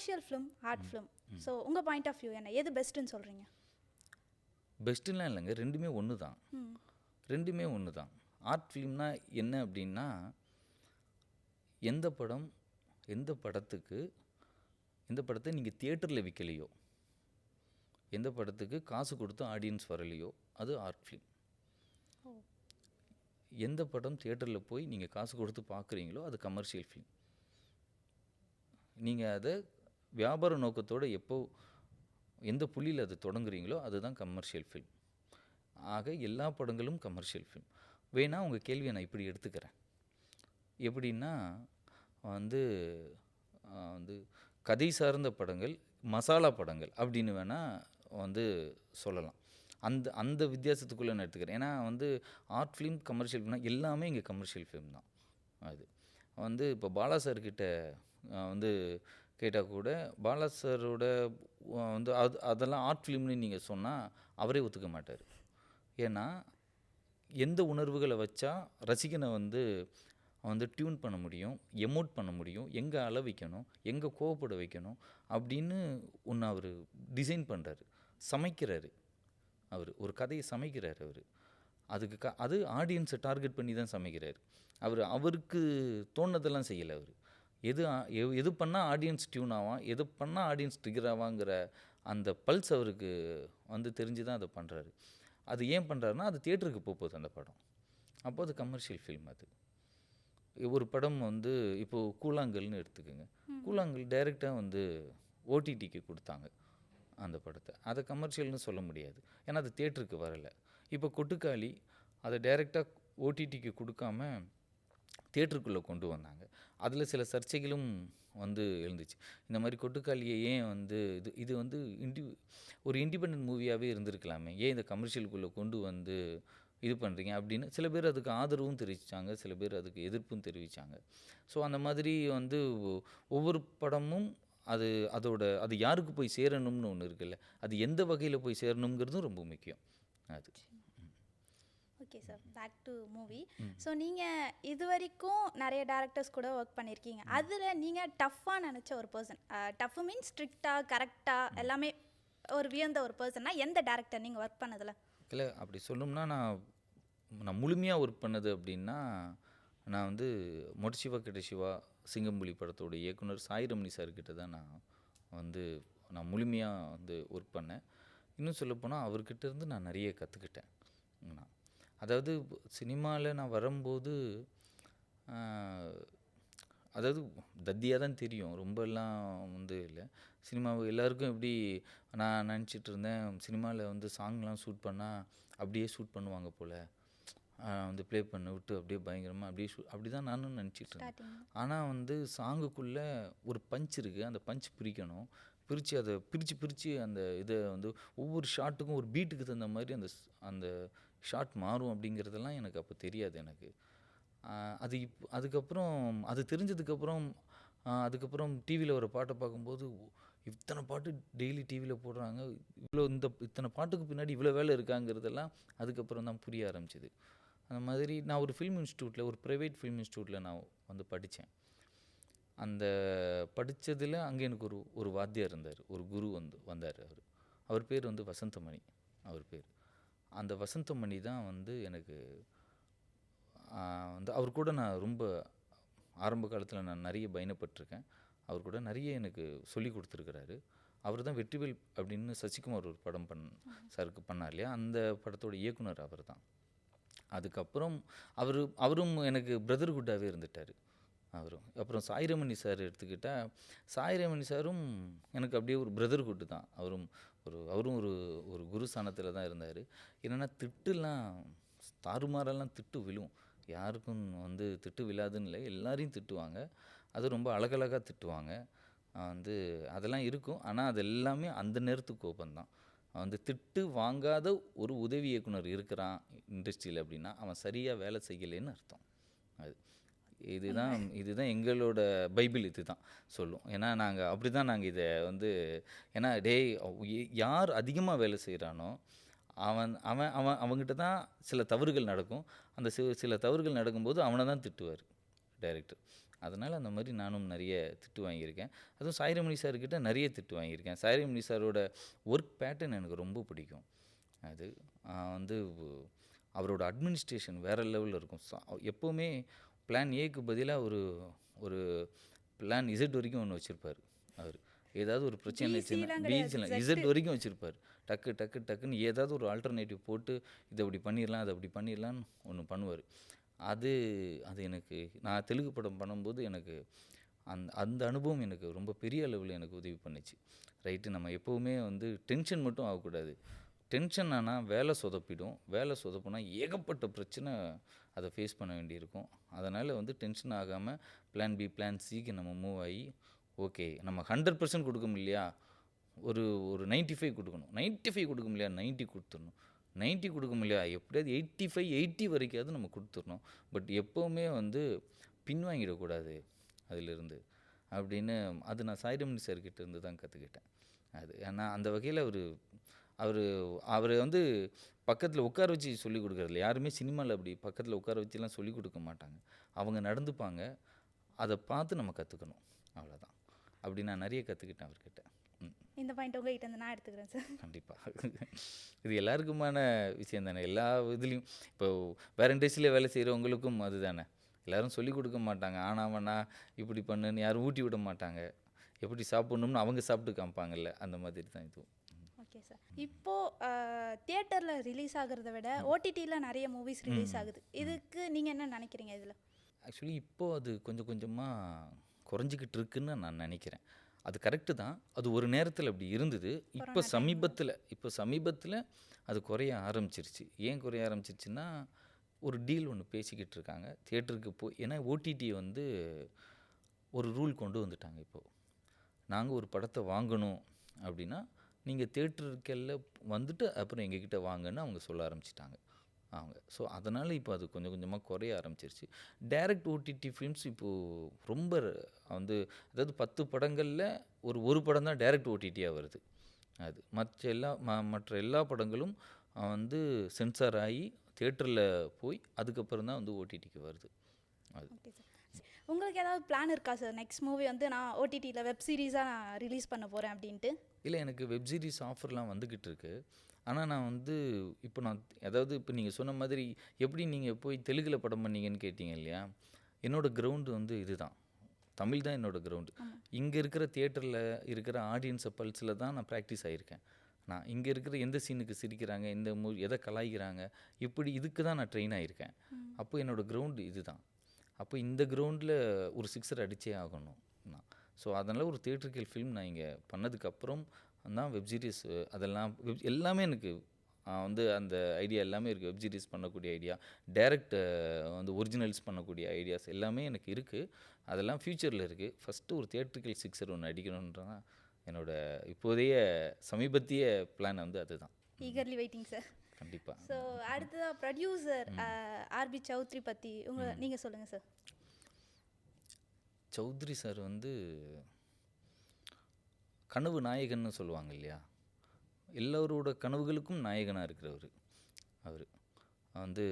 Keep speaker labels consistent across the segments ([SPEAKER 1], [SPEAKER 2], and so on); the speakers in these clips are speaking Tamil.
[SPEAKER 1] Commercial film, art film. So உங்கள் பாயிண்ட் ஆஃப் வியூ என்ன, எது பெஸ்ட்டுன்னு சொல்கிறீங்க?
[SPEAKER 2] பெஸ்ட்டுலாம் இல்லைங்க, ரெண்டுமே ஒன்று தான். ரெண்டுமே ஒன்று தான். ஆர்ட் ஃபிலிம்னா என்ன அப்படின்னா, எந்த படத்தை நீங்கள் தியேட்டரில் விற்கலையோ, எந்த படத்துக்கு காசு கொடுத்து ஆடியன்ஸ் வரலையோ அது ஆர்ட் ஃபிலிம். எந்த படம் தியேட்டரில் போய் நீங்கள் காசு கொடுத்து பார்க்குறீங்களோ அது கமர்ஷியல் ஃபிலிம். நீங்கள் அதை வியாபார நோக்கத்தோடு எந்த புள்ளியில் அது தொடங்குறீங்களோ அதுதான் கமர்ஷியல் ஃபிலிம். ஆக எல்லா படங்களும் கமர்ஷியல் ஃபிலிம். வேணால் உங்கள் கேள்வியை நான் இப்படி எடுத்துக்கிறேன். எப்படின்னா வந்து கதை சார்ந்த படங்கள், மசாலா படங்கள் அப்படின்னு வேணால் சொல்லலாம். அந்த வித்தியாசத்துக்குள்ளே நான் எடுத்துக்கிறேன். ஏன்னா ஆர்ட் ஃபிலிம், கமர்ஷியல் ஃபிலிம்னா எல்லாமே இங்கே கமர்ஷியல் ஃபிலிம் தான். அது இப்போ பாலா சார்கிட்ட கேட்டால் கூட பாலா சாரோட அதெல்லாம் ஆர்ட் ஃபிலிம்னு நீங்கள் சொன்னால் அவரே ஒத்துக்க மாட்டார். ஏன்னா எந்த உணர்வுகளை வச்சா ரசிகனை டியூன் பண்ண முடியும், எமோட் பண்ண முடியும், எங்கே அள வைக்கணும், எங்கே கோவப்பட வைக்கணும் அப்படின்னு ஒன்று அவர் டிசைன் பண்ணுறாரு, சமைக்கிறாரு. ஒரு கதையை சமைக்கிறார். அது ஆடியன்ஸை டார்கெட் பண்ணி தான் சமைக்கிறார். அவருக்கு தோணுனதெல்லாம் செய்யலை. எது பண்ணால் ஆடியன்ஸ் டியூன் ஆவான், எது பண்ணால் ஆடியன்ஸ் ட்ரிகர் ஆவாங்கிற அந்த பல்ஸ் அவருக்கு தெரிஞ்சு தான் அதை பண்ணுறாரு. அது ஏன் பண்ணுறாருன்னா அது தியேட்டருக்கு போகுது அந்த படம். அப்போ அது கமர்ஷியல் ஃபில்ம். அது ஒரு படம் இப்போது கூழாங்கல்னு எடுத்துக்கோங்க. கூழாங்கல் டைரெக்டாக ஓடிடிக்கு கொடுத்தாங்க அந்த படத்தை. அதை கமர்ஷியல்னு சொல்ல முடியாது, ஏன்னா அது தியேட்டருக்கு வரலை. இப்போ கொட்டுக்காளி அதை டைரெக்டாக ஓடிடிக்கு கொடுக்காம தியேட்டருக்குள்ளே கொண்டு வந்தாங்க. அதில் சில சர்ச்சைகளும் எழுந்துச்சு. இந்த மாதிரி கொட்டுக்காளியை ஏன் இது ஒரு இண்டிபெண்டன்ட் மூவியாகவே இருந்திருக்கலாமே, ஏன் இந்த கமர்ஷியலுக்குள்ளே கொண்டு இது பண்ணுறீங்க அப்படின்னு சில பேர் அதுக்கு ஆதரவும் தெரிவித்தாங்க, சில பேர் அதுக்கு எதிர்ப்பும் தெரிவித்தாங்க. ஸோ அந்த மாதிரி ஒவ்வொரு படமும் அது யாருக்கு போய் சேரணும்னு ஒன்று இருக்குல்ல, அது எந்த வகையில் போய் சேரணுங்கிறதும் ரொம்ப முக்கியம். அது
[SPEAKER 1] okay sir, back to movie. So நீங்கள் இது வரைக்கும் நிறைய டேரக்டர்ஸ் கூட ஒர்க் பண்ணியிருக்கீங்க. அதில் நீங்கள் டஃப்பாக நினச்ச ஒரு பர்சன், டஃப் மீன்ஸ் ஸ்ட்ரிக்டாக கரெக்டாக எல்லாமே ஒரு வியந்த ஒரு பர்சன்னா எந்த டேரக்டர் நீங்கள் ஒர்க் பண்ணதில்?
[SPEAKER 2] இல்லை, அப்படி சொல்லணும்னா நான் முழுமையாக ஒர்க் பண்ணது அப்படின்னா நான் மொட சிவா கிட்ட சிவா சிங்கம்புலி படத்தோட இயக்குனர் சாய் ரமணி சார்கிட்ட தான் நான் முழுமையாக ஒர்க் பண்ணேன். இன்னும் சொல்லப்போனால் அவர்கிட்ட இருந்து நான் நிறைய கற்றுக்கிட்டேன். அதாவது சினிமாவில் நான் வரும்போது தத்தியாக தான் தெரியும், ரொம்பலாம் இல்லை. சினிமாவை எல்லாருக்கும் எப்படி நான் நினச்சிட்டு இருந்தேன், சினிமாவில் சாங்லாம் ஷூட் பண்ணால் அப்படியே ஷூட் பண்ணுவாங்க போல், ப்ளே பண்ண விட்டு அப்படியே பயங்கரமாக அப்படி தான் நானும் நினச்சிட்டு இருந்தேன். ஆனால் சாங்குக்குள்ளே ஒரு பஞ்ச் இருக்குது, அந்த பஞ்ச் பிரிக்கணும், அதை பிரித்து அந்த இதை ஒவ்வொரு ஷாட்டுக்கும் ஒரு பீட்டுக்கு தகுந்த மாதிரி அந்த ஷாட் மாறும் அப்படிங்கிறதெல்லாம் எனக்கு அப்போ தெரியாது. எனக்கு அதுக்கப்புறம் அது தெரிஞ்சதுக்கப்புறம் அதுக்கப்புறம் டிவியில் ஒரு பாட்டை பார்க்கும்போது இத்தனை பாட்டு டெய்லி டிவியில் போடுறாங்க, இத்தனை பாட்டுக்கு பின்னாடி இவ்வளோ வேலை இருக்காங்கிறதெல்லாம் அதுக்கப்புறம் தான் புரிய ஆரம்பிச்சிது. அந்த மாதிரி நான் ஒரு ஃபில்ம் இன்ஸ்டியூட்டில், ஒரு ப்ரைவேட் ஃபில்ம் இன்ஸ்டியூட்டில் நான் படித்தேன். அந்த படித்ததில் அங்கே எனக்கு ஒரு வாத்தியார் இருந்தார், ஒரு குரு வந்தார். அவர் பேர் வசந்தமணி. அவர் பேர் அந்த வசந்தமணி தான் எனக்கு அவர் கூட நான் ரொம்ப ஆரம்ப காலத்தில் நான் நிறைய பயணப்பட்டிருக்கேன். அவர் கூட நிறைய எனக்கு சொல்லி கொடுத்துருக்கிறாரு. அவர் தான் வெற்றிவேல் அப்படின்னு சசிகுமார் ஒரு படம் சாருக்கு பண்ணார் இல்லையா, அந்த படத்தோட இயக்குனர் அவர் தான். அதுக்கப்புறம் அவரும் எனக்கு பிரதர்ஹுட்டாகவே இருந்துட்டார். அப்புறம் சாய்ரமணி சார் எடுத்துக்கிட்டால், சாய்ரமணி சாரும் எனக்கு அப்படியே ஒரு பிரதர்ஹுட்டு தான். அவரும் ஒரு குரு ஸ்தானத்தில் தான் இருந்தார். என்னென்னா திட்டுலாம் தாறுமாறெல்லாம் திட்டு விழும், யாருக்கும் திட்டு விழாதுன்னு இல்லை, எல்லாரையும் திட்டுவாங்க. அது ரொம்ப அழகழகாக திட்டுவாங்க. அதெல்லாம் இருக்கும். ஆனால் அது எல்லாமே அந்த நேரத்துக்கு கோபந்தான். திட்டு வாங்காத ஒரு உதவி இயக்குனர் இருக்கிறான் இண்டஸ்ட்ரியில் அப்படின்னா அவன் சரியாக வேலை செய்யலைன்னு அர்த்தம். இதுதான் எங்களோட பைபிள் இதுதான் சொல்லும். ஏன்னா நாங்கள் அப்படி தான் நாங்கள் இதை ஏன்னா யார் அதிகமாக வேலை செய்கிறானோ அவங்ககிட்ட தான் சில தவறுகள் நடக்கும். அந்த சில தவறுகள் நடக்கும்போது அவனை தான் திட்டுவார் டைரக்டர். அதனால் அந்த மாதிரி நானும் நிறைய திட்டு வாங்கியிருக்கேன். அதுவும் சாய்ரமணி சார்கிட்ட நிறைய திட்டு வாங்கியிருக்கேன். சாய்ரமணி சாரோட ஒர்க் பேட்டர்ன் எனக்கு ரொம்ப பிடிக்கும். அது வந்து அவரோட அட்மினிஸ்ட்ரேஷன் வேறு லெவலில் இருக்கும். எப்போவுமே பிளான் ஏக்கு பதிலாக ஒரு ஒரு பிளான் இசட் வரைக்கும் ஒன்று வச்சுருப்பார் அவர். ஏதாவது ஒரு பிரச்சனை இருந்துச்சுன்னா
[SPEAKER 1] பிசிலாம் கிடையாது,
[SPEAKER 2] பிஜிலாம் இசட் வரைக்கும் வச்சுருப்பார். டக்கு டக்கு டக்குன்னு ஏதாவது ஒரு ஆல்டர்னேட்டிவ் போட்டு இதை அப்படி பண்ணிடலாம், அதை அப்படி பண்ணிடலான்னு ஒன்று பண்ணுவார். அது அது எனக்கு நான் தெலுங்கு படம் பண்ணும்போது எனக்கு அந்த அந்த அனுபவம் எனக்கு ரொம்ப பெரிய அளவில் எனக்கு உதவி பண்ணுச்சு. ரைட்டு, நம்ம எப்போவுமே வந்து டென்ஷன் மட்டும் ஆகக்கூடாது. டென்ஷன் ஆனால் வேலை சொதப்பிடும். வேலை சொதப்புனா ஏகப்பட்ட பிரச்சனை அதை ஃபேஸ் பண்ண வேண்டியிருக்கும். அதனால் வந்து டென்ஷன் ஆகாமல் பிளான் பி பிளான் சிக்கு நம்ம மூவ் ஆகி ஓகே நம்ம 100% கொடுக்க முடியலையா, ஒரு ஒரு 95 கொடுக்கணும். 95 கொடுக்க முடியலையா 90 கொடுத்துடணும். 90 கொடுக்க முடியலையா எப்படியாவது 85 80 வரைக்காவது நம்ம கொடுத்துடணும். பட் எப்போவுமே வந்து பின்வாங்கிடக்கூடாது அதிலிருந்து அப்படின்னு. அது நான் சாய்ரமணி சார்கிட்ட இருந்து தான் கற்றுக்கிட்டேன். அது ஏன்னா அந்த வகையில் அவர் வந்து பக்கத்தில் உட்கார வச்சு சொல்லிக் கொடுக்குறதில்ல. யாருமே சினிமாவில் அப்படி பக்கத்தில் உட்கார வச்சுலாம் சொல்லிக் கொடுக்க மாட்டாங்க. அவங்க நடந்துப்பாங்க. அதை பார்த்து நம்ம கற்றுக்கணும், அவ்வளோதான். அப்படி நான் நிறைய கற்றுக்கிட்டேன் அவர்கிட்ட.
[SPEAKER 1] இந்த பாயிண்ட் உங்ககிட்ட இருந்து நான் எடுத்துக்கிறேன் சார்.
[SPEAKER 2] கண்டிப்பாக இது எல்லாருக்குமான விஷயம் தானே. எல்லா இதுலேயும் இப்போ வேறு இண்டஸ்ட்ரியில் வேலை செய்கிறவங்களுக்கும் அது தானே. எல்லோரும் சொல்லிக் கொடுக்க மாட்டாங்க. ஆனாவனா இப்படி பண்ணுன்னு யாரும் ஊட்டி விட மாட்டாங்க. எப்படி சாப்பிட்ணும்னு அவங்க சாப்பிட்டு காமிப்பாங்கல்ல, அந்த மாதிரி தான் இதுவும்.
[SPEAKER 1] Okay sir. இப்போது தியேட்டரில் ரிலீஸ் ஆகிறத விட ஓடிடியில் நிறைய மூவிஸ் ரிலீஸ் ஆகுது. இதுக்கு நீங்கள் என்ன நினைக்கிறீங்க? இதில்
[SPEAKER 2] ஆக்சுவலி இப்போது அது கொஞ்சம் கொஞ்சமாக குறைஞ்சிக்கிட்டு இருக்குன்னு நான் நினைக்கிறேன். அது கரெக்டு தான். அது ஒரு நேரத்தில் அப்படி இருந்தது. இப்போ சமீபத்தில் அது குறைய ஆரம்பிச்சிருச்சு. ஏன் குறைய ஆரம்பிச்சிருச்சுன்னா, ஒரு டீல் ஒன்று பேசிக்கிட்டு இருக்காங்க தியேட்டருக்கு ஏன்னா ஓடிடி வந்து ஒரு ரூல் கொண்டு வந்துட்டாங்க. இப்போது நாங்கள் ஒரு படத்தை வாங்கணும் அப்படின்னா நீங்கள் தியேட்டருக்கெல்லாம் வந்துட்டு அப்புறம் எங்ககிட்ட வாங்கன்னு அவங்க சொல்ல ஆரம்பிச்சிட்டாங்க அவங்க. ஸோ அதனால் இப்போ அது கொஞ்சம் கொஞ்சமாக குறைய ஆரம்பிச்சிருச்சு. டைரக்ட் ஓடிடி ஃபிலிம்ஸ் இப்போது ரொம்ப வந்து அதாவது 10 படங்களில் ஒரு படம் தான் டைரக்ட் ஓடிடியாக வருது. அது மற்ற எல்லா படங்களும் வந்து சென்சார் ஆகி தியேட்டரில் போய் அதுக்கப்புறம் தான் வந்து ஓடிடிக்கு வருது. அது
[SPEAKER 1] ஓகே சார். உங்களுக்கு ஏதாவது பிளான் இருக்கா சார்? நெக்ஸ்ட் மூவி வந்து நான் ஓடிடியில் வெப் சீரிஸாக நான் ரிலீஸ் பண்ண போகிறேன் அப்படின்ட்டு.
[SPEAKER 2] இல்லை, எனக்கு வெப் சீரிஸ் ஆஃபர்லாம் வந்துக்கிட்டு இருக்கு. ஆனால் நான் வந்து அதாவது இப்போ நீங்கள் சொன்ன மாதிரி எப்படி நீங்கள் போய் தெலுங்கில் படம் பண்ணீங்கன்னு கேட்டிங்க இல்லையா. என்னோடய கிரவுண்டு வந்து இதுதான், தமிழ் தான் என்னோடய கிரவுண்டு. இங்கே இருக்கிற தியேட்டரில் இருக்கிற ஆடியன்ஸை பல்ஸில் தான் நான் ப்ராக்டிஸ் ஆகியிருக்கேன். நான் இங்கே இருக்கிற எந்த சீனுக்கு சிரிக்கிறாங்க, எந்த எதை கலாய்க்கிறாங்க, இதுக்கு தான் நான் ட்ரெயின் ஆகியிருக்கேன். அப்போ என்னோடய கிரவுண்டு இது தான். அப்போ இந்த கிரவுண்டில் ஒரு 6 அடித்தே ஆகணும் நான். ஸோ அதனால் ஒரு தியேட்ரிக்கல் ஃபிலிம் நான் இங்கே பண்ணதுக்கப்புறம் தான் வெப் சீரிஸ் அதெல்லாம் எல்லாமே எனக்கு வந்து அந்த ஐடியா எல்லாமே இருக்குது. வெப் சீரிஸ் பண்ணக்கூடிய ஐடியா, டைரக்ட் வந்து ஒரிஜினல்ஸ் பண்ணக்கூடிய ஐடியாஸ் எல்லாமே எனக்கு இருக்குது. அதெல்லாம் ஃப்யூச்சரில் இருக்குது. ஃபஸ்ட்டு ஒரு தியேட்ரிக்கல் 6 ஒன்று அடிக்கணுன்றதான் என்னோடய இப்போதைய சமீபத்திய பிளான் வந்து அதுதான்.
[SPEAKER 1] Eagerly waiting sir.
[SPEAKER 2] கண்டிப்பாக.
[SPEAKER 1] ஸோ அடுத்ததாக ப்ரொடியூசர் ஆர்பி சௌத்ரி பற்றி நீங்கள் சொல்லுங்கள் சார்.
[SPEAKER 2] சௌத்ரி சார் வந்து கனவு நாயகன்னு சொல்லுவாங்க இல்லையா. எல்லோரோட கனவுகளுக்கும் நாயகனாக இருக்கிறவர் அவர் வந்து.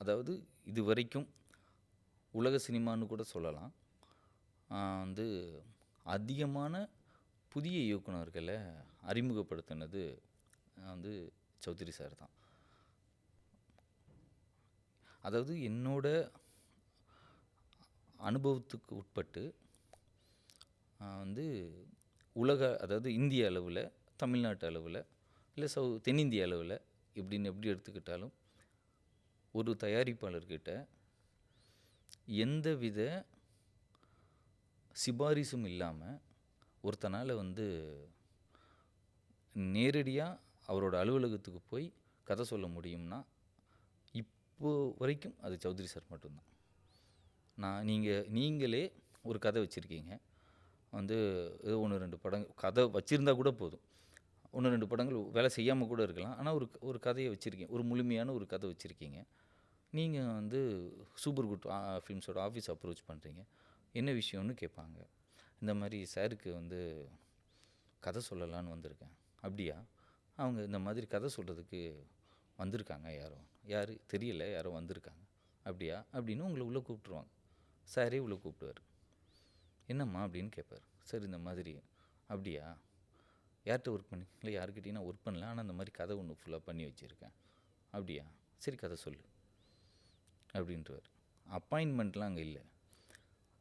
[SPEAKER 2] அதாவது இது வரைக்கும் உலக சினிமான்னு கூட சொல்லலாம், வந்து அதிகமான புதிய இயக்குனர்களை அறிமுகப்படுத்தினது வந்து சௌத்ரி சார் தான். அதாவது என்னோட அனுபவத்துக்கு உட்பட்டு வந்து அதாவது இந்திய அளவில், தமிழ்நாட்டு அளவில், இல்லை தென்னிந்திய அளவில் இப்படின்னு எப்படி எடுத்துக்கிட்டாலும் ஒரு தயாரிப்பாளர்கிட்ட எந்தவித சிபாரிசும் இல்லாமல் ஒருத்தனால் வந்து நேரடியாக அவரோட அலுவலகத்துக்கு போய் கதை சொல்ல முடியும்னா இப்போ வரைக்கும் அது சௌத்ரி சார் மட்டும்தான். நீங்களே ஒரு கதை வச்சுருக்கீங்க, வந்து ஏதோ 1-2 படங்கள் கதை வச்சுருந்தா கூட போதும், 1-2 படங்கள் வேலை செய்யாமல் கூட இருக்கலாம். ஆனால் ஒரு கதையை வச்சுருக்கீங்க, ஒரு முழுமையான ஒரு கதை வச்சுருக்கீங்க. நீங்கள் வந்து சூப்பர் குட் ஃபிலிம்ஸோட ஆஃபீஸ் அப்ரோச் பண்ணுறீங்க. என்ன விஷயம்னு கேட்பாங்க. இந்த மாதிரி சாருக்கு வந்து கதை சொல்லலான்னு வந்திருக்கேன். அப்படியா? அவங்க இந்த மாதிரி கதை சொல்கிறதுக்கு வந்திருக்காங்க. யார் தெரியல, யாரோ வந்திருக்காங்க. அப்படியா அப்படின்னு உங்களை உள்ளே கூப்பிட்ருவாங்க. சாரே உள்ள கூப்பிடுவார். என்னம்மா அப்படின்னு கேட்பார். சார் இந்த மாதிரி. அப்படியா, யார்கிட்ட ஒர்க் பண்ணி? இல்லை யார்கிட்டையும் நான் ஒர்க் பண்ணல, ஆனால் இந்த மாதிரி கதை ஒன்று ஃபுல்லாக பண்ணி வச்சுருக்கேன். அப்படியா, சரி கதை சொல்லு அப்படின்றவர். அப்பாயின்மெண்ட்லாம் அங்கே இல்லை.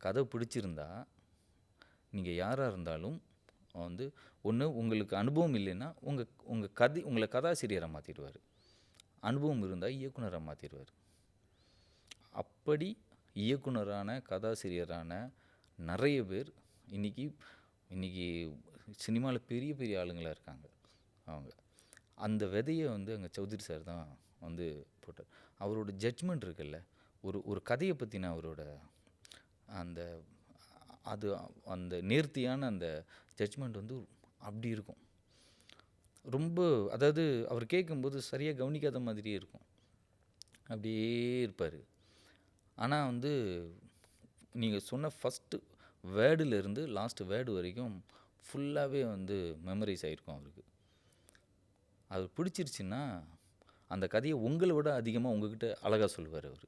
[SPEAKER 2] கதை பிடிச்சிருந்தா நீங்கள் யாராக இருந்தாலும் வந்து ஒன்று உங்களுக்கு அனுபவம் இல்லைன்னா உங்களை கதாசிரியரை மாற்றிடுவார். அனுபவம் இருந்தால் இயக்குனரை மாற்றிடுவார். அப்படி இயக்குனரான கதாசிரியரான நிறைய பேர் இன்றைக்கி சினிமாவில் பெரிய பெரிய ஆளுங்களாக இருக்காங்க. அவங்க அந்த விதையை வந்து அங்கே சௌத்ரி சார் தான் வந்து போட்டார். அவரோட ஜட்ஜ்மெண்ட் இருக்குல்ல, ஒரு கதையை பற்றின அவரோட அந்த அந்த நேர்த்தியான அந்த ஜட்ஜ்மெண்ட் வந்து அப்படி இருக்கும். ரொம்ப அதாவது அவர் கேட்கும்போது சரியாக கவனிக்காத மாதிரியே இருக்கும். அப்படியே இருப்பார். ஆனால் வந்து நீங்கள் சொன்ன ஃபஸ்ட்டு வேர்டுலேருந்து லாஸ்ட் வேர்டு வரைக்கும் ஃபுல்லாகவே வந்து மெமரைஸ் ஆகிருக்கும் அவருக்கு. அது பிடிச்சிருச்சுன்னா அந்த கதையை உங்களை விட அதிகமாக உங்ககிட்ட அழகாக சொல்லுவார் அவர்.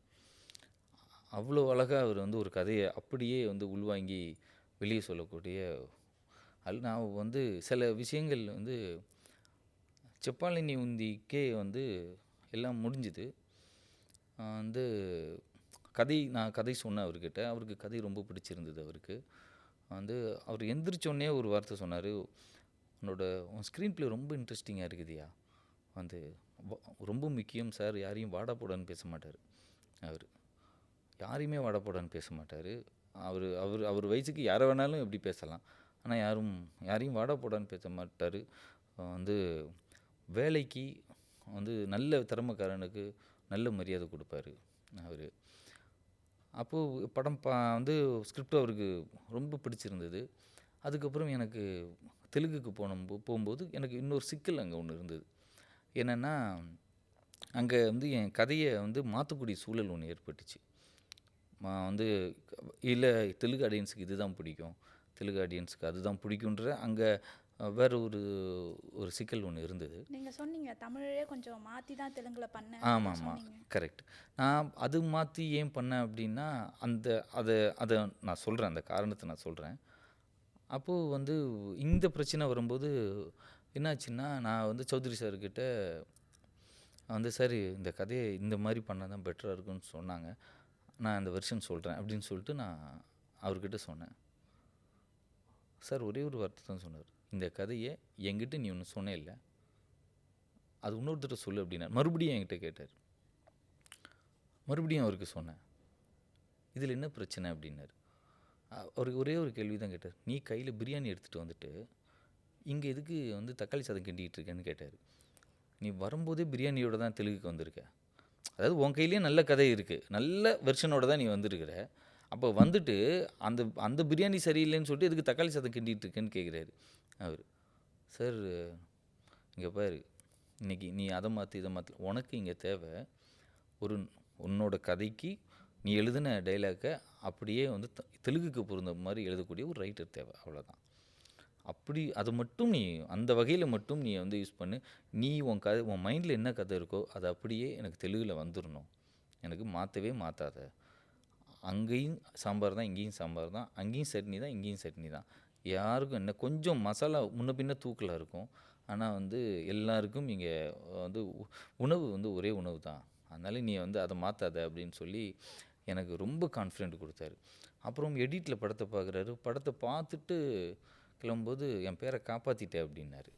[SPEAKER 2] அவ்வளோ அழகாக அவர் வந்து ஒரு கதையை அப்படியே வந்து உள்வாங்கி வெளியே சொல்லக்கூடிய நான் வந்து சில விஷயங்கள் வந்து செப்பாலினி உந்திக்கே வந்து எல்லாம் முடிஞ்சுது. வந்து நான் கதை சொன்னேன் அவர்கிட்ட. அவருக்கு கதை ரொம்ப பிடிச்சிருந்தது. அவருக்கு வந்து அவர் எந்திரிச்சோடனே ஒரு வார்த்தை சொன்னார், உன் ஸ்க்ரீன் ப்ளே ரொம்ப இன்ட்ரெஸ்டிங்காக இருக்குதுயா, வந்து ரொம்ப முக்கியம் சார். யாரையும் வாடா போடான்னு பேச மாட்டார். யாரையுமே வாடா போடான்னு பேச மாட்டார். அவர் வயசுக்கு யாரை வேணாலும் எப்படி பேசலாம், ஆனால் யாரையும் வாடா போடான்னு பேச மாட்டார். வந்து வேலைக்கு வந்து நல்ல திறமைக்காரனுக்கு நல்ல மரியாதை கொடுப்பாரு அவர். அப்போது படம் வந்து ஸ்கிரிப்ட் அவருக்கு ரொம்ப பிடிச்சிருந்தது. அதுக்கப்புறம் எனக்கு தெலுங்குக்கு போகும்போது எனக்கு இன்னொரு சிக்கல் அங்கே ஒன்று இருந்தது. என்னென்னா, அங்கே வந்து என் கதையை வந்து மாற்றக்கூடிய சூழல் ஒன்று ஏற்பட்டுச்சு. வந்து இல்லை தெலுங்கு ஆடியன்ஸுக்கு இதுதான் பிடிக்கும், தெலுங்கு ஆடியன்ஸுக்கு அதுதான் பிடிக்குன்ற அங்கே வேறு ஒரு சிக்கல் ஒன்று இருந்தது.
[SPEAKER 1] நீங்கள் சொன்னீங்க தமிழே கொஞ்சம் மாற்றி தான் தெலுங்கில் பண்ணேன்.
[SPEAKER 2] ஆமாம், கரெக்ட். நான் அது மாற்றி ஏன் பண்ணேன் அப்படின்னா, அதை நான் சொல்கிறேன், அந்த காரணத்தை நான் சொல்கிறேன். அப்போது வந்து இந்த பிரச்சனை வரும்போது என்னாச்சுன்னா, நான் வந்து சௌத்ரி சார்கிட்ட வந்து சார் இந்த கதையை இந்த மாதிரி பண்ணால் தான் பெட்டராக இருக்குன்னு சொன்னாங்க, நான் இந்த வெர்ஷன் சொல்கிறேன் அப்படின்னு சொல்லிட்டு நான் அவர்கிட்ட சொன்னேன். சார் ஒரே ஒரு வார்த்தை தான் சொன்னார், இந்த கதையை என்கிட்ட நீ ஒன்று சொன்னே இல்லை, அது இன்னொருத்தர சொல்லு அப்படின்னா. மறுபடியும் என்கிட்ட கேட்டார். மறுபடியும் அவருக்கு சொன்னேன், இதில் என்ன பிரச்சனை அப்படின்னாரு. அவருக்கு ஒரே ஒரு கேள்வி தான் கேட்டார், நீ கையில் பிரியாணி எடுத்துகிட்டு வந்துட்டு இங்கே எதுக்கு வந்து தக்காளி சாதம் கிண்டிகிட்டு இருக்கேன்னு கேட்டார். நீ வரும்போதே பிரியாணியோட தான் தெலுங்குக்கு வந்திருக்க, அதாவது உன் கையிலேயே நல்ல கதை இருக்குது, நல்ல வெர்ஷனோட தான் நீ வந்திருக்கிற, அப்போ வந்துட்டு அந்த பிரியாணி சரியில்லைன்னு சொல்லிட்டு எதுக்கு தக்காளி சாதம் கிண்டிகிட்டு இருக்கேன்னு கேட்குறாரு அவர். சார் இங்கே பாரு, இன்றைக்கி நீ அதை மாற்றி இதை மாற்றி, உனக்கு இங்கே தேவை உன்னோட கதைக்கு நீ எழுதின டைலாக்கை அப்படியே வந்து தெலுங்குக்கு பொருந்த மாதிரி எழுதக்கூடிய ஒரு ரைட்டர் தேவை, அவ்வளோதான். அப்படி அதை மட்டும் நீ அந்த வகையில் மட்டும் நீ வந்து யூஸ் பண்ணு. நீ உன் மைண்டில் என்ன கதை இருக்கோ அதை அப்படியே எனக்கு தெலுங்கில் வந்துடணும், எனக்கு மாற்றவே மாற்றாத. அங்கேயும் சாம்பார் தான், இங்கேயும் சாம்பார் தான், அங்கேயும் சட்னி தான், இங்கேயும் சட்னி தான், யாருக்கும் என்ன கொஞ்சம் மசாலா முன்ன பின்ன தூக்கலாக இருக்கும், ஆனால் வந்து எல்லாருக்கும் இங்கே வந்து உணவு வந்து ஒரே உணவு தான், அதனால் நீ வந்து அதை மாற்றாத அப்படின்னு சொல்லி எனக்கு ரொம்ப கான்ஃபிடென்ட் கொடுத்தாரு. அப்புறம் எடிட்டில் படத்தை பார்க்குறாரு. படத்தை பார்த்துட்டு கிளம்பும்போது என் பேரை காப்பாற்றிட்டேன் அப்படின்னாரு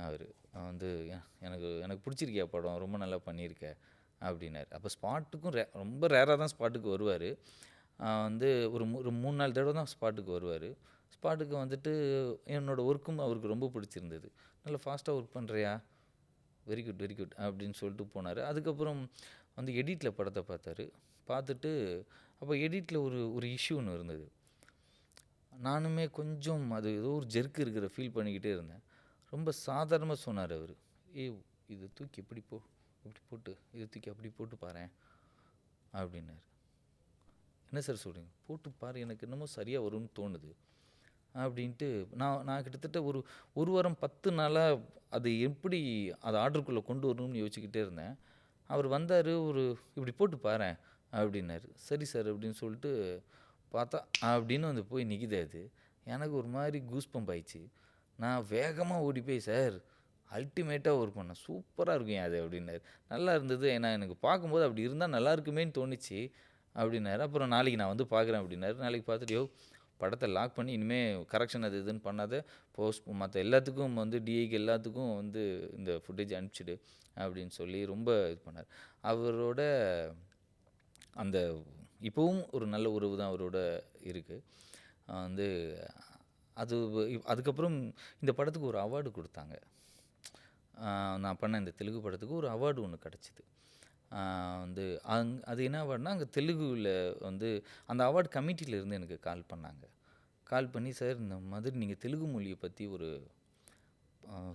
[SPEAKER 2] அவர். வந்து எனக்கு பிடிச்சிருக்கியா படம், ரொம்ப நல்லா பண்ணியிருக்க அப்படின்னாரு. அப்போ ஸ்பாட்டுக்கும் ரொம்ப ரேராக தான் ஸ்பாட்டுக்கு வருவார். வந்து ஒரு 3-4 தடவை தான் ஸ்பாட்டுக்கு வருவார். ஸ்பாட்டுக்கு வந்துட்டு என்னோடய ஒர்க்கும் அவருக்கு ரொம்ப பிடிச்சிருந்தது. நல்லா ஃபாஸ்ட்டாக ஒர்க் பண்ணுறியா, வெரி குட் வெரி குட் அப்படின்னு சொல்லிட்டு போனார். அதுக்கப்புறம் வந்து எடிட்டில் படத்தை பார்த்தாரு. பார்த்துட்டு அப்போ எடிட்டில் ஒரு இஷ்யூ ஒன்று இருந்தது. நானுமே கொஞ்சம் அது ஏதோ ஒரு ஜெர்க்கு இருக்கிற ஃபீல் பண்ணிக்கிட்டே இருந்தேன். ரொம்ப சாதாரணமாக சொன்னார் அவர், இது தூக்கி இப்படி போட்டு இதை தூக்கி அப்படி போட்டு பாரேன் அப்படின்னாரு. என்ன சார் சொல்கிறீங்க, போட்டு பாரு, எனக்கு என்னமோ சரியாக வரும்னு தோணுது அப்படின்ட்டு நான் கிட்டத்தட்ட ஒரு வாரம் 10 நாளாக அது எப்படி அதை ஆர்டருக்குள்ளே கொண்டு வரணும்னு யோசிச்சுக்கிட்டே இருந்தேன். அவர் வந்தார், இப்படி போட்டு பாரேன் அப்படின்னாரு. சரி சார் அப்படின்னு சொல்லிட்டு பார்த்தா அப்படின்னு வந்து போய் நிற்கிது அது. எனக்கு ஒரு மாதிரி கூஸ் பம்ப் ஆயிடுச்சு. நான் வேகமாக ஓடி போய் சார் அல்டிமேட்டாக ஒர்க் பண்ணேன், சூப்பராக இருக்கும் அது அப்படின்னாரு. நல்லா இருந்தது, ஏன்னா எனக்கு பார்க்கும்போது அப்படி இருந்தால் நல்லா இருக்குமேன்னு தோணுச்சு அப்படின்னாரு. அப்புறம் நாளைக்கு நான் வந்து பார்க்குறேன் அப்படின்னாரு. நாளைக்கு பார்த்துட்டு படத்தை லாக் பண்ணி இனிமேல் கரெக்ஷன் அது இதுன்னு பண்ணாத, போஸ்ட் மற்ற எல்லாத்துக்கும் வந்து டிஐக்கு எல்லாத்துக்கும் வந்து இந்த ஃபுட்டேஜ் அனுப்பிச்சிடு அப்படின்னு சொல்லி ரொம்ப இது பண்ணார். அவரோட அந்த இப்போவும் ஒரு நல்ல உறவு தான் அவரோட இருக்குது. வந்து அது அதுக்கப்புறம் இந்த படத்துக்கு ஒரு அவார்டு கொடுத்தாங்க. நான் பண்ண இந்த தெலுங்கு படத்துக்கு ஒரு அவார்டு ஒன்று கிடச்சிது. வந்து அது என்ன அவார்டுனா, அங்கே தெலுங்குல வந்து அந்த அவார்டு கமிட்டியிலேருந்து எனக்கு கால் பண்ணாங்க. கால் பண்ணி, சார் இந்த மாதிரி நீங்கள் தெலுங்கு மொழியை பற்றி ஒரு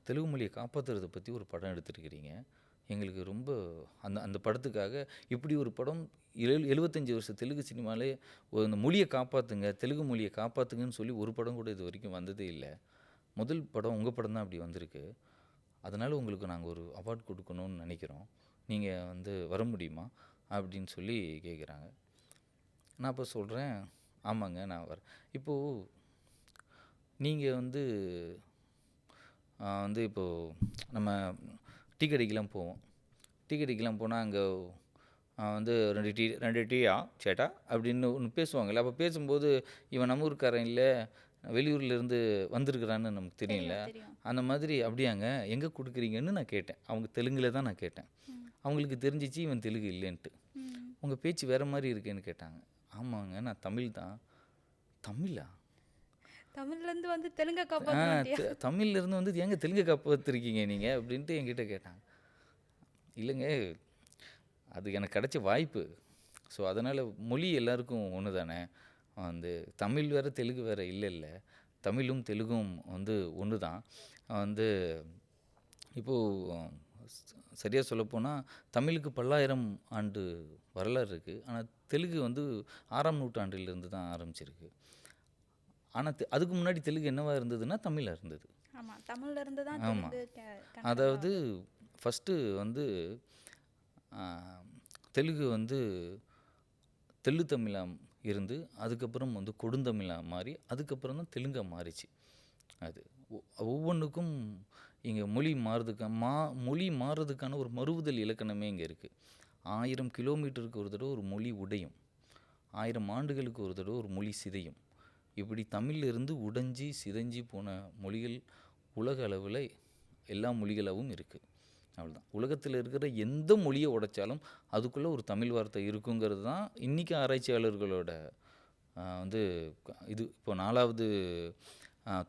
[SPEAKER 2] தெலுங்கு மொழியை காப்பாற்றுறதை பற்றி ஒரு படம் எடுத்துருக்கிறீங்க. எங்களுக்கு ரொம்ப அந்த அந்த படத்துக்காக இப்படி ஒரு படம் 75 வருஷம் தெலுங்கு சினிமாலே இந்த மொழியை காப்பாற்றுங்க, தெலுங்கு மொழியை காப்பாற்றுங்கன்னு சொல்லி ஒரு படம் கூட இது வரைக்கும் வந்ததே இல்லை. முதல் படம் உங்கள் படம் தான் அப்படி வந்திருக்கு. அதனால் உங்களுக்கு நாங்கள் ஒரு அவார்ட் கொடுக்கணும்னு நினைக்கிறோம். நீங்கள் வந்து வர முடியுமா அப்படின்னு சொல்லி கேட்குறாங்க. நான் இப்போ சொல்கிறேன், ஆமாங்க நான் வரேன். இப்போது நீங்கள் வந்து வந்து இப்போது நம்ம டீ கடைக்கெலாம் போவோம். டீ கடைக்கெலாம் போனால் அங்கே வந்து 2 டீயா சேட்டா அப்படின்னு ஒன்று பேசுவாங்கல்ல. அப்போ பேசும்போது இவன் நம்ம ஊருக்காரன் இல்லை, வெளியூர்லேருந்து வந்திருக்கிறான்னு நமக்கு தெரியும்ல.
[SPEAKER 1] தெரியும்.
[SPEAKER 2] அந்த மாதிரி அப்படியாங்க எங்கே கொடுக்குறீங்கன்னு நான் கேட்டேன். அவங்க தெலுங்கில் தான் நான் கேட்டேன். அவங்களுக்கு தெரிஞ்சிச்சு இவன் தெலுங்கு இல்லைன்ட்டு. உங்கள் பேச்சு வேறு மாதிரி இருக்குன்னு கேட்டாங்க. ஆமாங்க நான் தமிழ் தான். தமிழா?
[SPEAKER 1] தமிழ்லேருந்து வந்து தெலுங்கை காப்பாற்ற
[SPEAKER 2] தமிழ்லேருந்து வந்து ஏங்க தெலுங்கு காப்பாற்றிருக்கீங்க நீங்கள் அப்படின்ட்டு என்கிட்ட கேட்டாங்க. இல்லைங்க, அது எனக்கு கிடைச்ச வாய்ப்பு. ஸோ அதனால் மொழி எல்லாருக்கும் ஒன்று தானே. வந்து தமிழ் வேறு தெலுங்கு வேறு இல்லை. தமிழும் தெலுங்கும் வந்து ஒன்று தான். வந்து இப்போது சரியாக சொல்லப்போனால் தமிழுக்கு பல்லாயிரம் ஆண்டு வரலாறு இருக்குது. ஆனால் தெலுங்கு வந்து 6ஆம் நூற்றாண்டிலிருந்து தான் ஆரம்பிச்சிருக்கு. ஆனால் அதுக்கு முன்னாடி தெலுங்கு என்னவா இருந்ததுன்னா தமிழாக இருந்தது.
[SPEAKER 1] ஆமாம், தமிழ்ல இருந்து தான்
[SPEAKER 2] ஆமாம்.
[SPEAKER 1] தெலுங்கு.
[SPEAKER 2] அதாவது ஃபஸ்ட்டு வந்து தெலுங்கு வந்து தெள்ளு தமிழாக இருந்து அதுக்கப்புறம் வந்து கொடுந்தமிழாக மாறி அதுக்கப்புறம் தான் தெலுங்காக மாறிச்சு. அது ஒவ்வொன்றுக்கும் இங்கே மொழி மொழி மாறுறதுக்கான ஒரு மறுவுதல் இலக்கணமே இங்கே இருக்குது. 1000 கிலோமீட்டருக்கு ஒரு தடவை ஒரு மொழி உடையும், 1000 ஆண்டுகளுக்கு ஒரு தடவை ஒரு மொழி சிதையும். இப்படி தமிழிலிருந்து உடைஞ்சி சிதைஞ்சி போன மொழிகள் உலக அளவில் எல்லா மொழிகளாகவும் இருக்குது. அவ்வளோதான். உலகத்தில் இருக்கிற எந்த மொழியை உடைச்சாலும் அதுக்குள்ளே ஒரு தமிழ் வார்த்தை இருக்குங்கிறது தான் இன்றைக்கி ஆராய்ச்சியாளர்களோட வந்து இது. இப்போ 4வது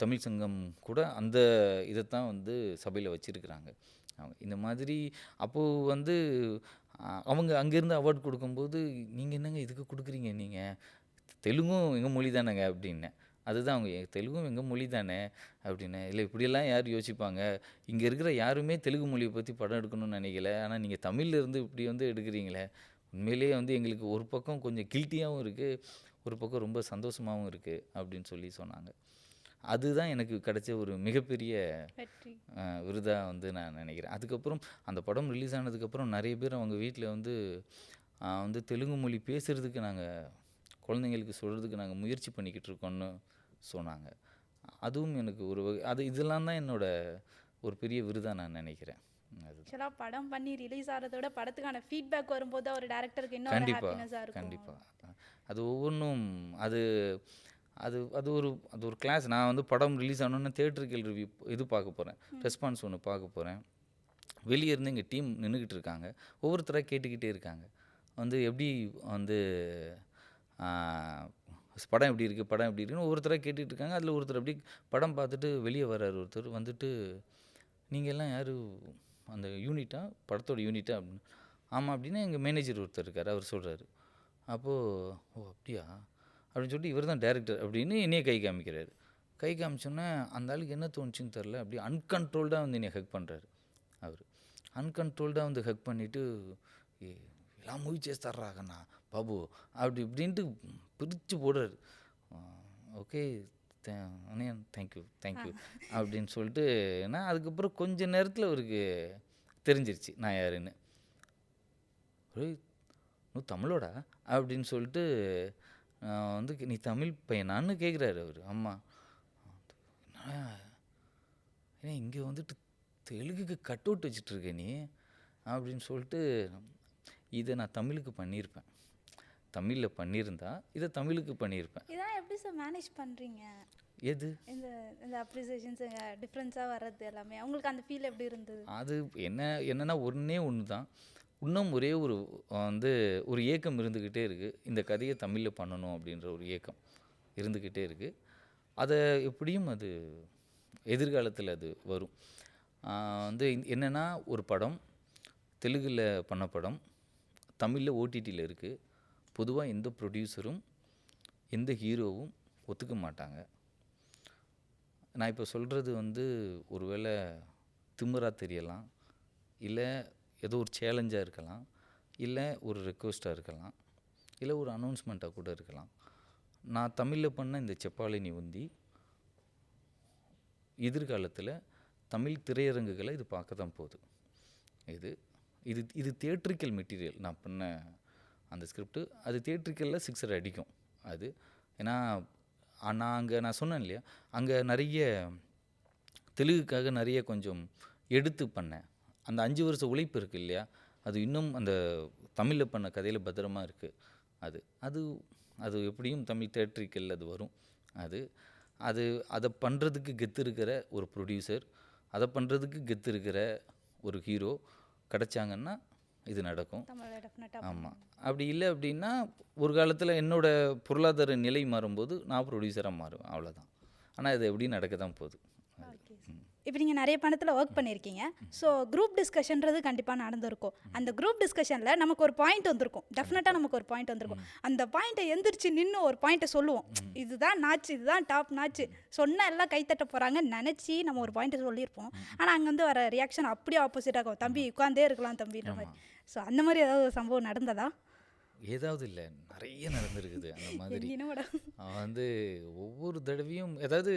[SPEAKER 2] தமிழ் சங்கம் கூட அந்த இதைத்தான் வந்து சபையில் வச்சுருக்கிறாங்க. இந்த மாதிரி அப்போது வந்து அவங்க அங்கேருந்து அவார்டு கொடுக்கும்போது, நீங்கள் என்னங்க இதுக்கு கொடுக்குறீங்க, நீங்கள் தெலுங்கும் எங்கள் மொழி தானேங்க அப்படின்னேன். அதுதான் அவங்க தெலுங்கும் எங்கள் மொழி தானே அப்படின்னேன். இல்லை இப்படியெல்லாம் யார் யோசிப்பாங்க, இங்கே இருக்கிற யாருமே தெலுங்கு மொழியை பற்றி படம் எடுக்கணும்னு நினைக்கல, ஆனால் நீங்கள் தமிழ்லேருந்து இப்படி வந்து எடுக்கிறீங்களே, உண்மையிலேயே வந்து எங்களுக்கு ஒரு பக்கம் கொஞ்சம் கில்ட்டியாகவும் இருக்குது, ஒரு பக்கம் ரொம்ப சந்தோஷமாகவும் இருக்குது அப்படின்னு சொல்லி சொன்னாங்க. அதுதான் எனக்கு கிடைச்ச ஒரு மிகப்பெரிய விருதாக வந்து நான் நினைக்கிறேன். அதுக்கப்புறம் அந்த படம் ரிலீஸ் ஆனதுக்கப்புறம் நிறைய பேர் அவங்க வீட்டில் வந்து வந்து தெலுங்கு மொழி பேசுகிறதுக்கு நாங்கள் குழந்தைங்களுக்கு சொல்கிறதுக்கு நாங்கள் முயற்சி பண்ணிக்கிட்டு இருக்கோம்னு சொன்னாங்க. அதுவும் எனக்கு ஒரு இதெல்லாம் தான் என்னோட ஒரு பெரிய விருதாக நான் நினைக்கிறேன்.
[SPEAKER 1] ஆக்சுவலாக படம் பண்ணி ரிலீஸ் ஆகிறதோட படத்துக்கான ஃபீட்பேக் வரும்போது ஒரு டேரக்டருக்கு இன்னும் ஹாப்பினஸாக இருக்கும்.
[SPEAKER 2] கண்டிப்பாக அது ஒவ்வொன்றும் அது அது அது ஒரு அது ஒரு கிளாஸ். நான் வந்து படம் ரிலீஸ் ஆனோன்னு தியேட்டருக்கு ரிவ்யூ இது பார்க்க போகிறேன், ரெஸ்பான்ஸ் ஒன்று பார்க்க போகிறேன். வெளியே இருந்து எங்கள் டீம் நின்றுக்கிட்டு இருக்காங்க, ஒவ்வொருத்தராக கேட்டுக்கிட்டே இருக்காங்க. வந்து எப்படி வந்து படம் எப்படி இருக்குது, படம் எப்படி இருக்குன்னு ஒவ்வொருத்தராக கேட்டுக்கிட்டு இருக்காங்க. அதில் ஒருத்தர் அப்படி படம் பார்த்துட்டு வெளியே வர்றாரு. ஒருத்தர் வந்துட்டு, நீங்கள் எல்லாம் யார், அந்த யூனிட்டா, படத்தோட யூனிட்டா அப்படின்னு. ஆமாம் அப்படின்னா எங்கள் மேனேஜர் ஒருத்தர் இருக்கார், அவர் சொல்கிறாரு. அப்போது ஓ அப்படியா அப்படின்னு சொல்லிட்டு, இவர் தான் டேரக்டர் அப்படின்னு என்னையே கை காமிக்கிறாரு. கை காமிச்சோன்னே அந்த ஆளுக்கு என்ன தோணுச்சுன்னு தெரில, அப்படியே அன்கண்ட்ரோல்டாக வந்து என்னை ஹக் பண்ணுறாரு. அவர் அன்கண்ட்ரோல்டாக வந்து ஹக் பண்ணிவிட்டு, ఇలా మూవీ చేస్తారా కన్నా బాబు அப்படி இப்படின்ட்டு பிரித்து போடுறாரு. ஓகே அண்ணே தேங்க்யூ அப்படின்னு சொல்லிட்டு, நான் அதுக்கப்புறம் கொஞ்ச நேரத்தில் அவருக்கு தெரிஞ்சிருச்சு நான் யாருன்னு. నువ్వు తమిళోడా அப்படின்னு சொல்லிட்டு வந்து நீ தமிழ் பையனான்னு கேட்குறாரு அவர். அம்மா ஏன்னா இங்கே வந்துட்டு தெலுங்குக்கு கட் அவுட் வச்சுட்டு இருக்க நீ அப்படின்னு சொல்லிட்டு, இதை நான் தமிழுக்கு பண்ணியிருப்பேன். தமிழில் பண்ணியிருந்தா இதை தமிழுக்கு பண்ணியிருப்பேன்.
[SPEAKER 1] இதான் எப்படி சார் மேனேஜ் பண்ணுறீங்க?
[SPEAKER 2] எது
[SPEAKER 1] இந்த இந்த அப்ரிசியேஷன்ஸ் டிஃப்ரென்ஸாக வர்றது எல்லாமே உங்களுக்கு அந்த ஃபீல் எப்படி இருந்தது?
[SPEAKER 2] அது என்னன்னா ஒன்றே ஒன்று தான். இன்னும் ஒரே ஒரு வந்து ஒரு ஏக்கம் இருந்துக்கிட்டே இருக்குது. இந்த கதையை தமிழில் பண்ணணும் அப்படின்ற ஒரு ஏக்கம் இருந்துக்கிட்டே இருக்குது. அதை எப்படியும் அது எதிர்காலத்தில் அது வரும். வந்து என்னென்னா ஒரு படம் தெலுங்கில் பண்ண படம் தமிழில் ஓடிடியில் இருக்குது. பொதுவாக எந்த ப்ரொடியூசரும் எந்த ஹீரோவும் ஒத்துக்க மாட்டாங்க. நான் இப்போ சொல்கிறது வந்து ஒருவேளை திமிராக தெரியலாம், இல்லை ஏதோ ஒரு சேலஞ்சாக இருக்கலாம், இல்லை ஒரு ரெக்வஸ்ட்டாக இருக்கலாம், இல்லை ஒரு அனௌன்ஸ்மெண்ட்டாக கூட இருக்கலாம். நான் தமிழில் பண்ண இந்த செப்பாலினி உந்தி எதிர்காலத்தில் தமிழ் திரையரங்குகளை இது பார்க்க தான் போகுது. இது இது இது தியேட்ரிக்கல் மெட்டீரியல். நான் பண்ண அந்த ஸ்கிரிப்டு அது தியேட்ரிக்கலில் 6 அடிக்கும் அது. ஏன்னா நான் சொன்னேன் இல்லையா, அங்கே நிறைய தெலுங்குக்காக நிறைய கொஞ்சம் எடுத்து பண்ணேன். அந்த 5 வருஷ உழைப்பு இருக்குது இல்லையா, அது இன்னும் அந்த தமிழில் பண்ண கதையில் பத்திரமா இருக்குது. அது அது அது எப்படியும் தமிழ் தியேட்ரிக்கல் அது வரும். அதை பண்ணுறதுக்கு கெத்து இருக்கிற ஒரு ப்ரொடியூசர், அதை பண்ணுறதுக்கு கெத்து இருக்கிற ஒரு ஹீரோ கிடச்சாங்கன்னா இது நடக்கும். ஆமாம். அப்படி இல்லை அப்படின்னா ஒரு காலத்தில் என்னோடய பொருளாதார நிலை மாறும்போது நான் ப்ரொடியூசராக மாறுவேன், அவ்வளோதான். ஆனால் இது எப்படி நடக்க தான் போகுது.
[SPEAKER 1] இப்போ நீங்கள் நிறைய படத்தில் ஒர்க் பண்ணியிருக்கீங்க. ஸோ குரூப் டிஸ்கஷன்றது கண்டிப்பாக நடந்திருக்கும். அந்த குரூப் டிஸ்கஷனில் நமக்கு ஒரு பாயிண்ட் வந்திருக்கும். டெஃபினட்டாக நமக்கு ஒரு பாயிண்ட் வந்திருக்கும். அந்த பாயிண்ட்டை எந்திரிச்சு நின்று ஒரு பாயிண்ட்டை சொல்லுவோம். இதுதான் நாச்சு, இதுதான் டாப் நாச்சு, சொன்னால் எல்லாம் கைத்தட்ட போகிறாங்கன்னு நினச்சி நம்ம ஒரு பாயிண்ட்டை சொல்லியிருப்போம். ஆனால் அங்கேருந்து வர ரியாக்ஷன் அப்படியே ஆப்போசிட்டாக இருக்கும். தம்பி உட்காந்தே இருக்கலாம் தம்பின்ற மாதிரி. ஸோ அந்த மாதிரி ஏதாவது ஒரு சம்பவம் நடந்ததா?
[SPEAKER 2] ஏதாவது இல்லை, நிறைய நடந்திருக்குது அந்த மாதிரி. வந்து ஒவ்வொரு தடவையும் அதாவது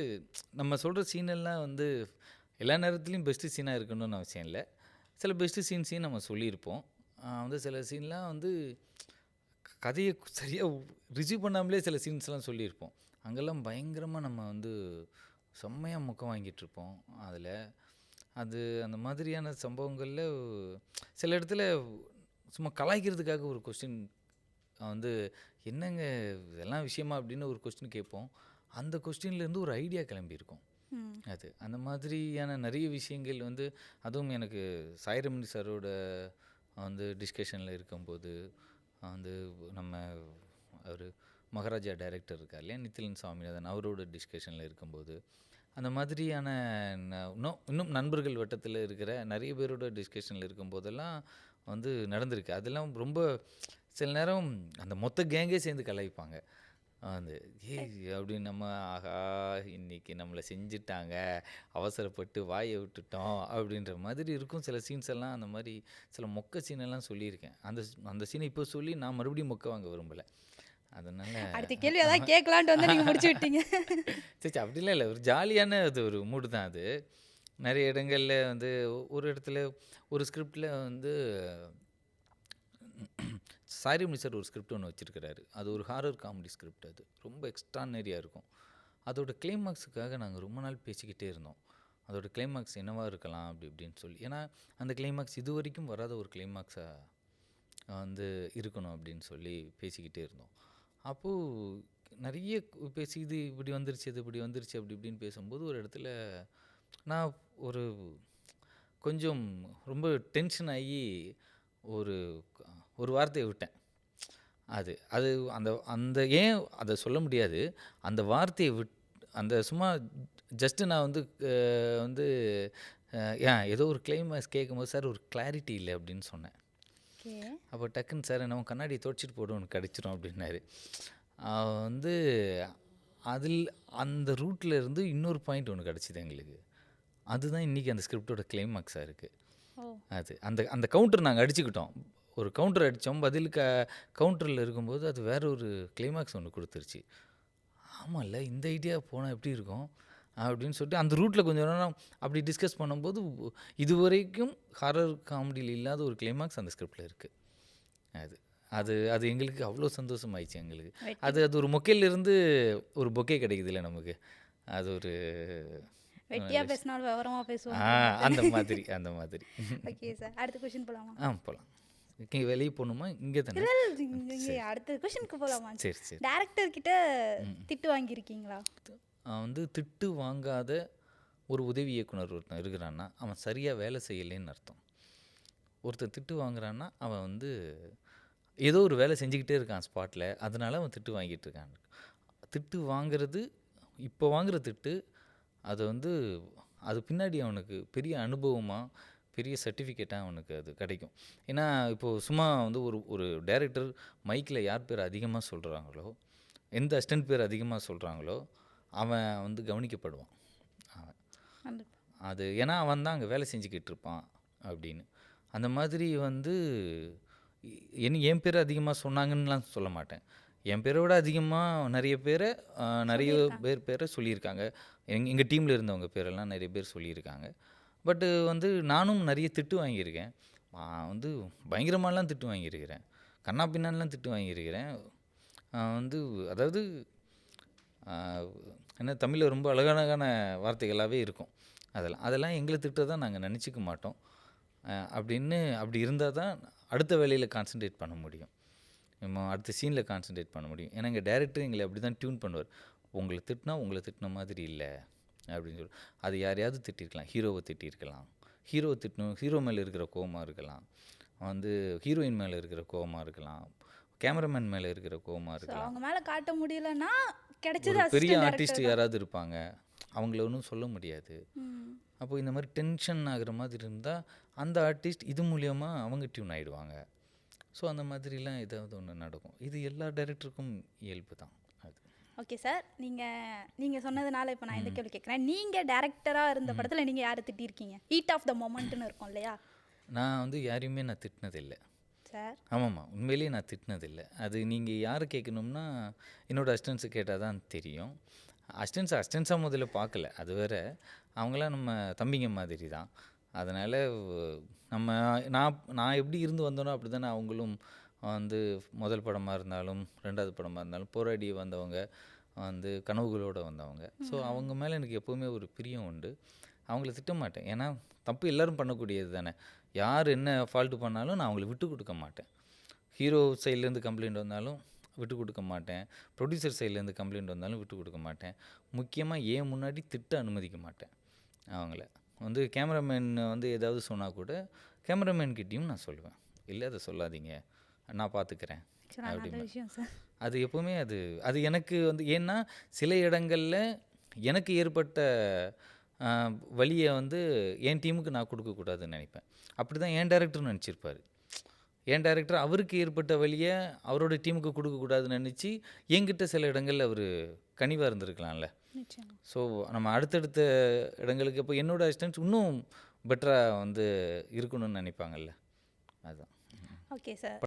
[SPEAKER 2] நம்ம சொல்கிற சீனெல்லாம் வந்து எல்லா நேரத்துலையும் பெஸ்ட்டு சீனாக இருக்கணும்னு அவசியம் இல்லை. சில பெஸ்ட்டு சீன்ஸையும் நம்ம சொல்லியிருப்போம். வந்து சில சீன்லாம் வந்து கதையை சரியாக ரிசீவ் பண்ணாமலே சில சீன்ஸ்லாம் சொல்லியிருப்போம். அங்கெல்லாம் பயங்கரமாக நம்ம வந்து செம்மையாக முக்கம் வாங்கிட்டுருப்போம். அது அந்த மாதிரியான சம்பவங்களில் சில இடத்துல சும்மா கலாய்க்கிறதுக்காக ஒரு கொஸ்டின் வந்து என்னங்க இதெல்லாம் விஷயமா அப்படின்னு ஒரு கொஸ்டின் கேட்போம். அந்த கொஸ்டின்லேருந்து ஒரு ஐடியா கிளம்பியிருக்கும். அந்த மாதிரியான நிறைய விஷயங்கள் வந்து அதுவும் எனக்கு சாய்ரமணி சாரோட வந்து டிஸ்கஷனில் இருக்கும்போது வந்து நம்ம அவர் மகாராஜா டைரக்டர் இருக்கார் இல்லையா, நித்திலன் சாமிநாதன், அவரோட டிஸ்கஷனில் இருக்கும்போது அந்த மாதிரியான இன்னும் நண்பர்கள் வட்டத்தில் இருக்கிற நிறைய பேரோட டிஸ்கஷனில் இருக்கும்போதெல்லாம் வந்து நடந்திருக்கு. அதெல்லாம் ரொம்ப சில நேரம் அந்த மொத்த கேங்கே சேர்ந்து கலாய்ப்பாங்க. வந்து அப்படின்னு நம்ம ஆஹா இன்னைக்கு நம்மளை செஞ்சுட்டாங்க, அவசரப்பட்டு வாயை விட்டுட்டோம் அப்படின்ற மாதிரி இருக்கும். சில சீன்ஸ் எல்லாம் அந்த மாதிரி சில மொக்க சீனெல்லாம் சொல்லியிருக்கேன். அந்த சீனை இப்போ சொல்லி நான் மறுபடியும் மொக்க வாங்க விரும்பலை. அதனால
[SPEAKER 1] அடுத்த கேள்வி அதான் கேட்கலான்ட்டு வந்து நீங்கள் முடிச்சு விட்டீங்க.
[SPEAKER 2] சரி அப்படிலாம் இல்லை, ஒரு ஜாலியான அது ஒரு மூடு தான் அது. நிறைய இடங்களில் வந்து ஒரு இடத்துல ஒரு ஸ்கிரிப்டில் வந்து சாய்ரமணி சார் ஒரு ஸ்கிரிப்ட் ஒன்று வச்சுருக்கிறாரு. அது ஒரு ஹாரர் காமெடி ஸ்கிரிப்ட். அது ரொம்ப எக்ஸ்ட்ரானரியாக இருக்கும். அதோட கிளைமாக்ஸுக்காக நாங்கள் ரொம்ப நாள் பேசிக்கிட்டே இருந்தோம். அதோட கிளைமாக்ஸ் என்னவாக இருக்கலாம் அப்படி இப்படின்னு சொல்லி. ஏன்னா அந்த கிளைமாக்ஸ் இது வரைக்கும் வராத ஒரு கிளைமாக்ஸாக வந்து இருக்கணும் அப்படின்னு சொல்லி பேசிக்கிட்டே இருந்தோம். அப்போது நிறைய பேசி இது இப்படி வந்துருச்சு, இது இப்படி வந்துருச்சு அப்படி இப்படின்னு பேசும்போது ஒரு இடத்துல நான் கொஞ்சம் ரொம்ப டென்ஷன் ஆகி ஒரு வார்த்தையை விட்டேன். அது அந்த ஏன் அதை சொல்ல முடியாது. அந்த வார்த்தையை அந்த சும்மா ஜஸ்ட்டு நான் வந்து ஏதோ ஒரு கிளைமாக்ஸ் கேட்கும்போது சார் ஒரு கிளாரிட்டி இல்லை அப்படின்னு சொன்னேன். அப்போ டக்குன்னு சார் நம்ம கண்ணாடி துடைச்சிட்டு போடும் ஒன்று கிடச்சிரும் அப்படின்னாரு. வந்து அதில் அந்த ரூட்டில் இருந்து இன்னொரு பாயிண்ட் ஒன்று கிடச்சிது எங்களுக்கு. அதுதான் இன்றைக்கி அந்த ஸ்கிரிப்டோட கிளைமாக்ஸாக இருக்குது. அந்த கவுண்டர் நாங்கள் அடிச்சுக்கிட்டோம். ஒரு கவுண்டர் அடித்தோம், பதில் கவுண்டரில் இருக்கும்போது அது வேற ஒரு கிளைமாக்ஸ் ஒன்று கொடுத்துருச்சு. ஆமாம்ல, இந்த ஐடியா போனால் எப்படி இருக்கும் அப்படின்னு சொல்லிட்டு அந்த ரூட்டில் கொஞ்சம் நேரம் அப்படி டிஸ்கஸ் பண்ணும்போது இது வரைக்கும் ஹாரர் காமெடியில் இல்லாத ஒரு கிளைமாக்ஸ் அந்த ஸ்கிரிப்டில் இருக்குது. அது அது எங்களுக்கு அவ்வளோ சந்தோஷமாயிடுச்சு எங்களுக்கு.
[SPEAKER 1] வெற்றி
[SPEAKER 2] அது அது ஒரு மொக்கையிலிருந்து ஒரு பொக்கே கிடைக்குதுல்ல நமக்கு. அது ஒரு
[SPEAKER 1] வெட்டியா பேசினாலும் விவரமா
[SPEAKER 2] ஆ
[SPEAKER 1] பேசுவாங்க.
[SPEAKER 2] அந்த மாதிரி அந்த மாதிரி.
[SPEAKER 1] ஓகே சார், அடுத்த கொஸ்டின் போலாமா?
[SPEAKER 2] போகலாம். இங்கே வெளியே போகணுமா? இங்கே தானே?
[SPEAKER 1] இல்ல இங்க அடுத்த கொஸ்டினுக்கு போலாமா?
[SPEAKER 2] சரி சரி.
[SPEAKER 1] டைரக்டர் கிட்ட திட்டு வாங்கியிருக்கீங்களா?
[SPEAKER 2] வந்து திட்டு வாங்காத ஒரு உதவி இயக்குனர் ஒருத்தன் இருக்கிறான்னா அவன் சரியாக வேலை செய்யலைன்னு அர்த்தம். ஒருத்தன் திட்டு வாங்குறான்னா அவன் வந்து ஏதோ ஒரு வேலை செஞ்சுக்கிட்டே இருக்கான் ஸ்பாட்டில், அதனால அவன் திட்டு வாங்கிட்டு இருக்கான். திட்டு வாங்குறது, இப்போ வாங்குற திட்டு, அது வந்து அது பின்னாடி அவனுக்கு பெரிய அனுபவமாக பெரிய சர்டிஃபிகேட்டாக அவனுக்கு அது கிடைக்கும். ஏன்னா இப்போது சும்மா வந்து ஒரு ஒரு டைரக்டர் மைக்கில் யார் பேர் அதிகமாக சொல்கிறாங்களோ, எந்த அசிஸ்டன்ட் பேர் அதிகமாக சொல்கிறாங்களோ அவன் வந்து கவனிக்கப்படுவான். அவன்
[SPEAKER 1] கண்டிப்பா.
[SPEAKER 2] அது ஏன்னா அவன் தான் அங்கே வேலை செஞ்சுக்கிட்டு இருப்பான் அப்படின்னு. அந்த மாதிரி வந்து என் பேர் அதிகமாக சொன்னாங்கன்னுலாம் சொல்ல மாட்டேன். என் பேரை விட அதிகமாக நிறைய
[SPEAKER 1] சொல்லியிருக்காங்க.
[SPEAKER 2] பேரை சொல்லியிருக்காங்க. எங்கள் டீமில் இருந்தவங்க பேரெல்லாம் நிறைய பேர் சொல்லியிருக்காங்க. பட்டு வந்து நானும் நிறைய திட்டு வாங்கியிருக்கேன். வந்து பயங்கரமாலாம் திட்டு வாங்கியிருக்கிறேன். கண்ணா பின்னான்லாம் திட்டு வாங்கியிருக்கிறேன். வந்து அதாவது என்ன தமிழில் ரொம்ப அழகான வார்த்தைகளாகவே இருக்கும். அதெல்லாம் எங்களை திட்டதான் நாங்கள் நினச்சிக்க மாட்டோம். அப்படி இருந்தால் தான் அடுத்த வேலையில் கான்சன்ட்ரேட் பண்ண முடியும். நம்ம அடுத்த சீனில் கான்சன்ட்ரேட் பண்ண முடியும். ஏன்னா எங்கள் டைரக்டர் எங்களை அப்படி தான் டியூன் பண்ணுவார். உங்களை திட்டின மாதிரி இல்லை அப்படின்னு சொல்லி. அது யாரையாவது திட்டிருக்கலாம், ஹீரோவை திட்டிருக்கலாம், ஹீரோ மேலே இருக்கிற கோவமாக இருக்கலாம், வந்து ஹீரோயின் மேலே இருக்கிற கோவமாக இருக்கலாம், கேமராமேன் மேலே இருக்கிற கோவமாக இருக்கலாம்.
[SPEAKER 1] அவங்க மேல காட்ட முடியலன்னா கிடைச்சது
[SPEAKER 2] ஒரு பெரிய
[SPEAKER 1] அசிஸ்டன்ட்
[SPEAKER 2] ஆர்டிஸ்ட்
[SPEAKER 1] டைரக்டர் தான்.
[SPEAKER 2] யாராவது இருப்பாங்க, அவங்கள ஒன்றும் சொல்ல முடியாது. அப்போ இந்த மாதிரி டென்ஷன் ஆகுற மாதிரி இருந்தால் அந்த ஆர்டிஸ்ட் இது மூலியமாக அவங்க டியூன் ஆகிடுவாங்க. ஸோ அந்த மாதிரிலாம் ஏதாவது ஒன்று நடக்கும். இது எல்லா டைரக்டருக்கும் இயல்பு தான் அது.
[SPEAKER 1] ஓகே சார், நீங்க சொன்னதுனால இப்போ நான் இந்த கேள்வி கேட்குறேன். நீங்க டைரக்டரா இருந்த படத்துல நீங்க யாரை திட்டிருக்கீங்க? ஹீட் ஆஃப் த மொமெண்ட்னு இருக்கும் இல்லையா
[SPEAKER 2] நான் வந்து யாரையுமே நான் திட்டினதில்லை.
[SPEAKER 1] சார்?
[SPEAKER 2] ஆமாம்மா, உண்மையிலேயே நான் திட்டினதில்லை. அது நீங்கள் யாரை கேட்கணும்னா என்னோடய அசிஸ்டன்ஸை கேட்டால் தான் தெரியும். அசிஸ்டன்ஸாக முதல்ல பார்க்கல, அது வேறு. அவங்களாம் நம்ம தம்பிங்க மாதிரி தான். அதனால் நம்ம நான் எப்படி இருந்து வந்தோனோ அப்படி தானே அவங்களும் வந்து முதல் படமாக இருந்தாலும் 2வது படமாக இருந்தாலும் போராடி வந்தவங்க, வந்து கனவுகளோடு வந்தவங்க. ஸோ அவங்க மேலே எனக்கு எப்போவுமே ஒரு பிரியம் உண்டு. அவங்கள திட்ட மாட்டேன். ஏன்னா தப்பு எல்லோரும் பண்ணக்கூடியது தானே. யார் என்ன ஃபால்ட்டு பண்ணாலும் நான் அவங்கள விட்டு கொடுக்க மாட்டேன். ஹீரோ சைட்லேருந்து கம்ப்ளைண்ட் வந்தாலும் விட்டு கொடுக்க மாட்டேன். ப்ரொடியூசர் சைட்லேருந்து கம்ப்ளைண்ட் வந்தாலும் விட்டு கொடுக்க மாட்டேன். முக்கியமாக ஏன் முன்னாடி திட்ட அனுமதிக்க மாட்டேன் அவங்கள. வந்து கேமராமேன் வந்து ஏதாவது சொன்னால் கூட கேமராமேன்கிட்டையும் நான் சொல்லுவேன், இல்லை அதை சொல்லாதீங்க, நான் பார்த்துக்கிறேன்
[SPEAKER 1] நல்ல
[SPEAKER 2] அப்படின்னு.
[SPEAKER 1] விஷயம் சார்.
[SPEAKER 2] அது எப்போவுமே அது எனக்கு வந்து ஏன்னா சில இடங்களில் எனக்கு ஏற்பட்ட வழியை வந்து என் டீமுக்கு நான் கொடுக்கக்கூடாதுன்னு நினைப்பேன். அப்படி தான் என் டைரக்டர் நினச்சிருப்பார். என் டைரக்டர் அவருக்கு ஏற்பட்ட வழியை அவரோட டீமுக்கு கொடுக்கக்கூடாதுன்னு நினச்சி என்கிட்ட சில இடங்களில் அவர் கனிவாக இருந்திருக்கலாம்ல.
[SPEAKER 1] நிச்சயமா.
[SPEAKER 2] ஸோ நம்ம அடுத்தடுத்த இடங்களுக்கு இப்போ என்னோடய அசிஸ்டன்ஸ் இன்னும் பெட்டராக வந்து இருக்கணும்னு நினைப்பாங்கல்ல, அதுதான்.
[SPEAKER 1] Okay sir.